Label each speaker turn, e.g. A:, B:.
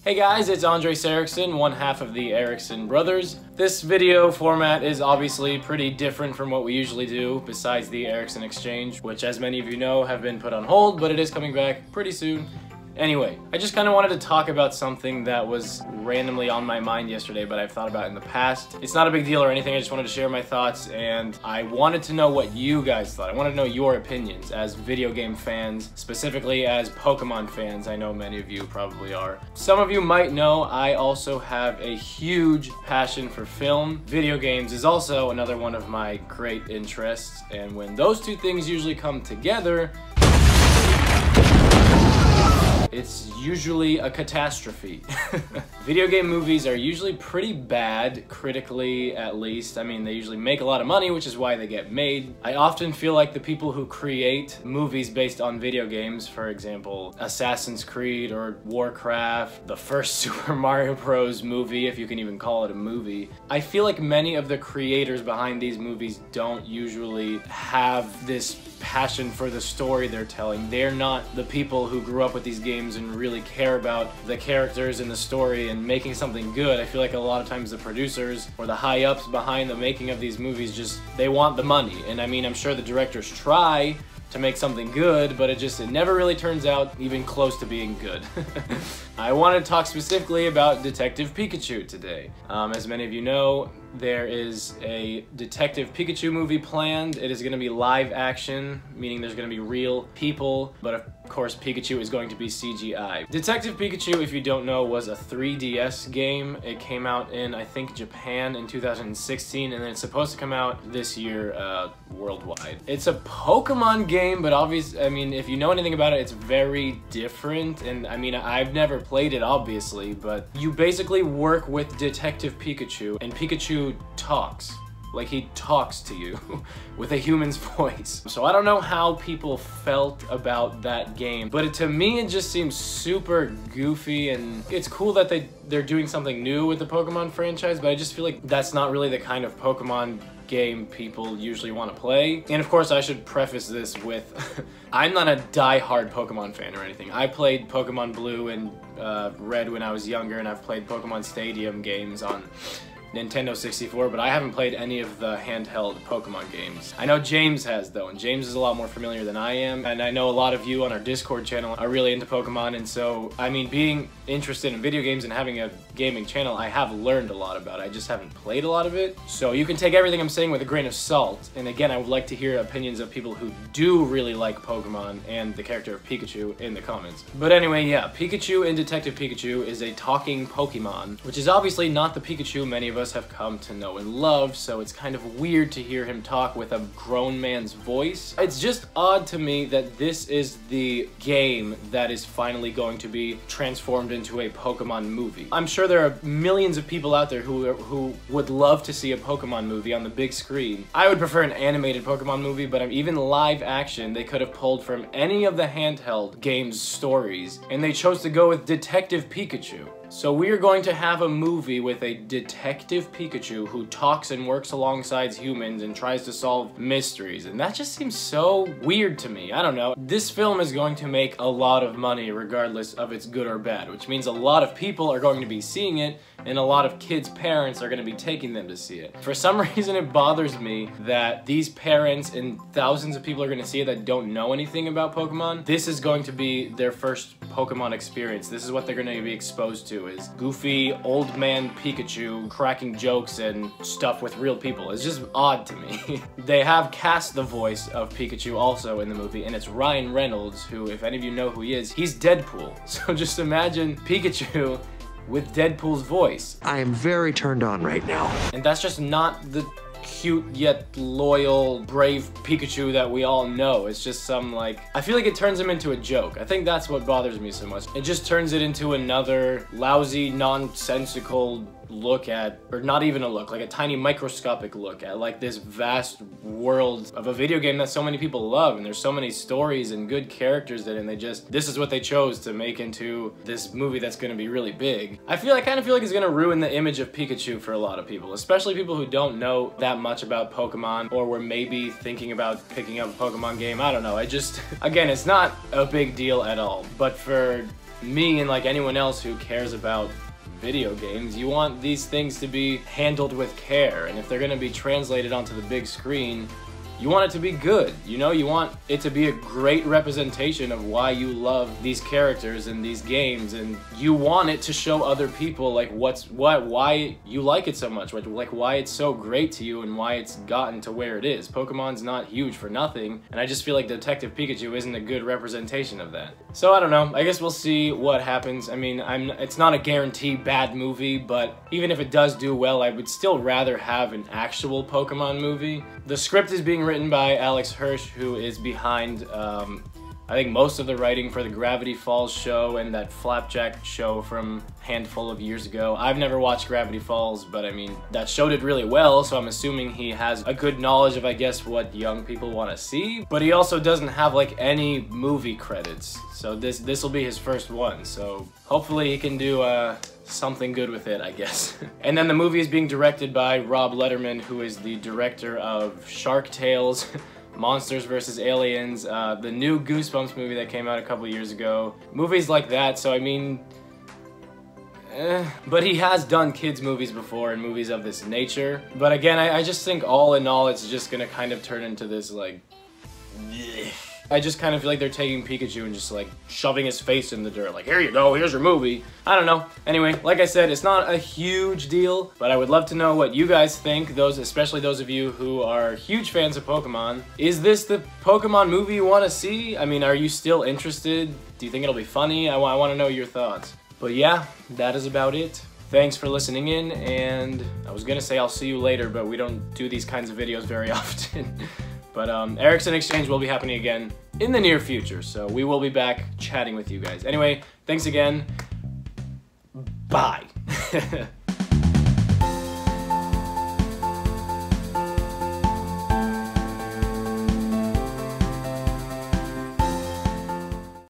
A: Hey guys, it's Erickson, one half of the Erickson brothers. This video format is obviously pretty different from what we usually do, besides the Erickson exchange, which as many of you know have been put on hold, but it is coming back pretty soon. Anyway, I just kind of wanted to talk about something that was randomly on my mind yesterday, but I've thought about in the past. It's not a big deal or anything, I just wanted to share my thoughts, and I wanted to know what you guys thought. I wanted to know your opinions as video game fans, specifically as Pokemon fans. I know many of you probably are. Some of you might know I also have a huge passion for film. Video games is also another one of my great interests, and when those two things usually come together, it's usually a catastrophe. Video game movies are usually pretty bad, critically at least. I mean, they usually make a lot of money, which is why they get made. I often feel like the people who create movies based on video games, for example, Assassin's Creed or Warcraft, the first Super Mario Bros. Movie, if you can even call it a movie, I feel like many of the creators behind these movies don't usually have this passion for the story they're telling. They're not the people who grew up with these games and really care about the characters and the story and making something good. I feel like a lot of times the producers or the high-ups behind the making of these movies just, they want the money. And I mean, I'm sure the directors try to make something good, but it never really turns out even close to being good. I want to talk specifically about Detective Pikachu today. As many of you know, there is a Detective Pikachu movie planned. It is going to be live action, meaning there's going to be real people, but of course Pikachu is going to be CGI. Detective Pikachu, if you don't know, was a 3DS game. It came out in, I think, Japan in 2016, and then it's supposed to come out this year worldwide. It's a Pokemon game, but obviously, I mean, if you know anything about it, it's very different, and I mean, I've never played it, obviously, but you basically work with Detective Pikachu, and Pikachu talks. Like, he talks to you with a human's voice. So I don't know how people felt about that game, but to me it just seems super goofy, and it's cool that they're doing something new with the Pokemon franchise, but I just feel like that's not really the kind of Pokemon game people usually want to play. And of course I should preface this with I'm not a die-hard Pokemon fan or anything. I played Pokemon Blue and Red when I was younger, and I've played Pokemon Stadium games on Nintendo 64, but I haven't played any of the handheld Pokemon games. I know James has, though, and James is a lot more familiar than I am, and I know a lot of you on our Discord channel are really into Pokemon, and so, I mean, being interested in video games and having a gaming channel, I have learned a lot about it. I just haven't played a lot of it, so you can take everything I'm saying with a grain of salt, and again, I would like to hear opinions of people who do really like Pokemon and the character of Pikachu in the comments. But anyway, yeah, Pikachu in Detective Pikachu is a talking Pokemon, which is obviously not the Pikachu many of us have come to know and love, so it's kind of weird to hear him talk with a grown man's voice. It's just odd to me that this is the game that is finally going to be transformed into a Pokemon movie. I'm sure there are millions of people out there who would love to see a Pokemon movie on the big screen. I would prefer an animated Pokemon movie, but even live action, they could have pulled from any of the handheld games' stories, and they chose to go with Detective Pikachu. So we are going to have a movie with a Detective Pikachu who talks and works alongside humans and tries to solve mysteries, and that just seems so weird to me. I don't know. This film is going to make a lot of money regardless of it's good or bad, which means a lot of people are going to be seeing it, and a lot of kids' parents are going to be taking them to see it. For some reason, it bothers me that these parents and thousands of people are going to see it that don't know anything about Pokemon. This is going to be their first Pokemon experience. This is what they're going to be exposed to, is goofy old man Pikachu cracking jokes and stuff with real people. It's just odd to me. They have cast the voice of Pikachu also in the movie, and it's Ryan Reynolds, who, if any of you know who he is, he's Deadpool. So just imagine Pikachu with Deadpool's voice.
B: I am very turned on right now.
A: And that's just not the cute yet loyal, brave Pikachu that we all know. It's just some, like, I feel like it turns him into a joke. I think that's what bothers me so much. It just turns it into another lousy, nonsensical look at, or not even a look, like a tiny microscopic look at, like, this vast world of a video game that so many people love, and there's so many stories and good characters in it, and this is what they chose to make into this movie that's gonna be really big. I kind of feel like it's gonna ruin the image of Pikachu for a lot of people, especially people who don't know that much about Pokemon, or were maybe thinking about picking up a Pokemon game. I don't know, again, it's not a big deal at all, but for me and like anyone else who cares about video games, you want these things to be handled with care, and if they're going to be translated onto the big screen, you want it to be good, you know? You want it to be a great representation of why you love these characters and these games, and you want it to show other people like why you like it so much, like why it's so great to you and why it's gotten to where it is. Pokemon's not huge for nothing, and I just feel like Detective Pikachu isn't a good representation of that. So I don't know, I guess we'll see what happens. I mean, it's not a guaranteed bad movie, but even if it does do well, I would still rather have an actual Pokemon movie. The script is being written by Alex Hirsch, who is behind, I think, most of the writing for the Gravity Falls show and that Flapjack show from a handful of years ago. I've never watched Gravity Falls, but I mean, that show did really well, so I'm assuming he has a good knowledge of, I guess, what young people want to see. But he also doesn't have, like, any movie credits, so this will be his first one, so hopefully he can do, something good with it, I guess. And then the movie is being directed by Rob Letterman, who is the director of Shark Tales, Monsters vs. Aliens, the new Goosebumps movie that came out a couple years ago. Movies like that, so I mean, but he has done kids movies before and movies of this nature. But again, I just think all in all, it's just gonna kind of turn into this like, bleh. I just kind of feel like they're taking Pikachu and just like shoving his face in the dirt, like, here you go, here's your movie. I don't know. Anyway, like I said, it's not a huge deal, but I would love to know what you guys think, especially those of you who are huge fans of Pokemon. Is this the Pokemon movie you want to see? I mean, are you still interested? Do you think it'll be funny? I want to know your thoughts. But yeah, that is about it. Thanks for listening in, and I was gonna say I'll see you later, but we don't do these kinds of videos very often. But Erickson Exchange will be happening again in the near future, so we will be back chatting with you guys. Anyway, thanks again. Bye.